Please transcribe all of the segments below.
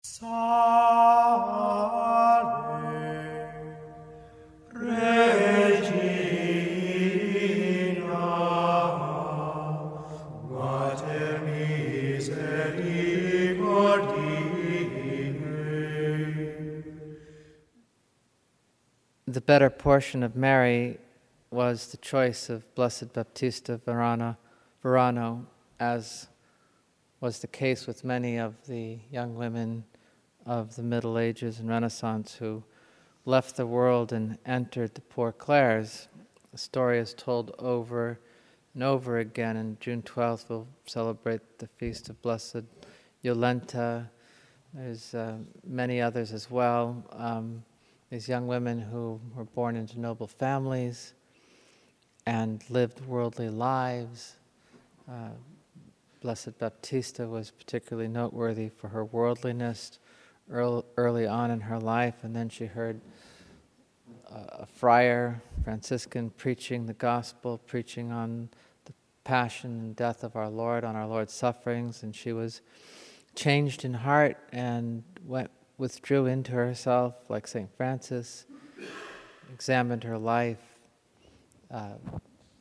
Salve, Regina, Mater misericordiae. The better portion of Mary was the choice of Blessed Baptista Varano, as was the case with many of the young women of the Middle Ages and Renaissance who left the world and entered the Poor Clares. The story is told over and over again, and June 12th we'll celebrate the feast of Blessed Yolenta. There's many others as well. These young women who were born into noble families and lived worldly lives. Blessed Baptista was particularly noteworthy for her worldliness early on in her life, and then she heard a friar, Franciscan, preaching the gospel, preaching on the passion and death of our Lord, on our Lord's sufferings, and she was changed in heart and withdrew into herself like St. Francis, examined her life,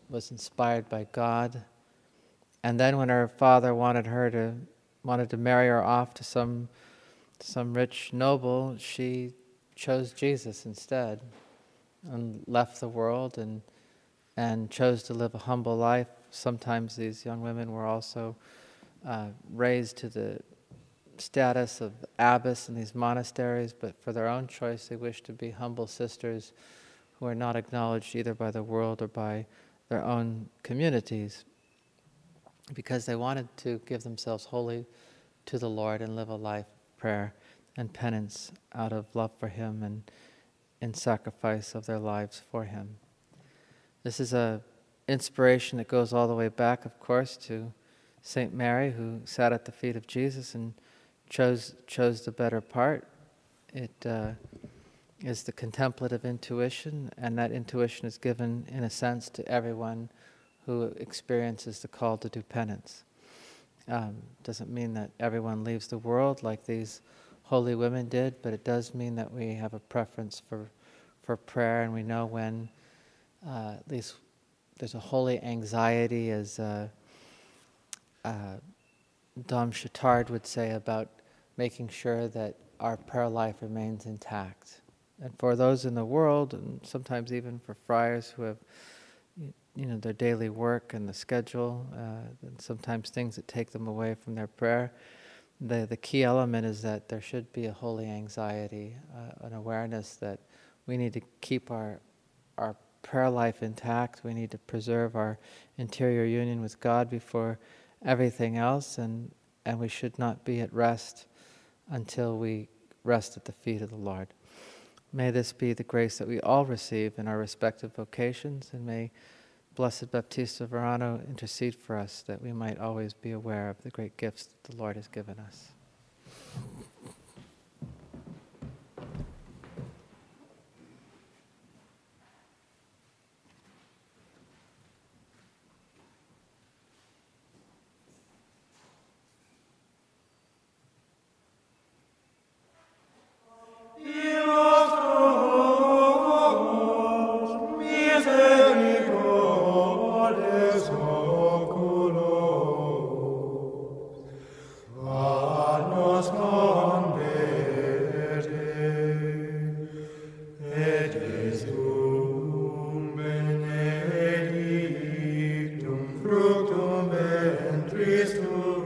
was inspired by God. And then when her father wanted to marry her off to some rich noble, she chose Jesus instead and left the world and chose to live a humble life. Sometimes these young women were also raised to the status of abbess in these monasteries, but for their own choice they wished to be humble sisters who are not acknowledged either by the world or by their own communities, because they wanted to give themselves wholly to the Lord and live a life of prayer and penance out of love for Him and in sacrifice of their lives for Him. This is an inspiration that goes all the way back, of course, to St. Mary, who sat at the feet of Jesus and chose the better part. It is the contemplative intuition, and that intuition is given, in a sense, to everyone who experiences the call to do penance. Doesn't mean that everyone leaves the world like these holy women did, but it does mean that we have a preference for prayer, and we know when at least there's a holy anxiety, as Dom Chautard would say, about making sure that our prayer life remains intact. And for those in the world, and sometimes even for friars who have their daily work and the schedule, and sometimes things that take them away from their prayer, the key element is that there should be a holy anxiety, an awareness that we need to keep our prayer life intact. We need to preserve our interior union with God before everything else, and we should not be at rest until we rest at the feet of the Lord. May this be the grace that we all receive in our respective vocations, and may Blessed Baptista Varano intercede for us that we might always be aware of the great gifts that the Lord has given us. Fructum ventris tuum,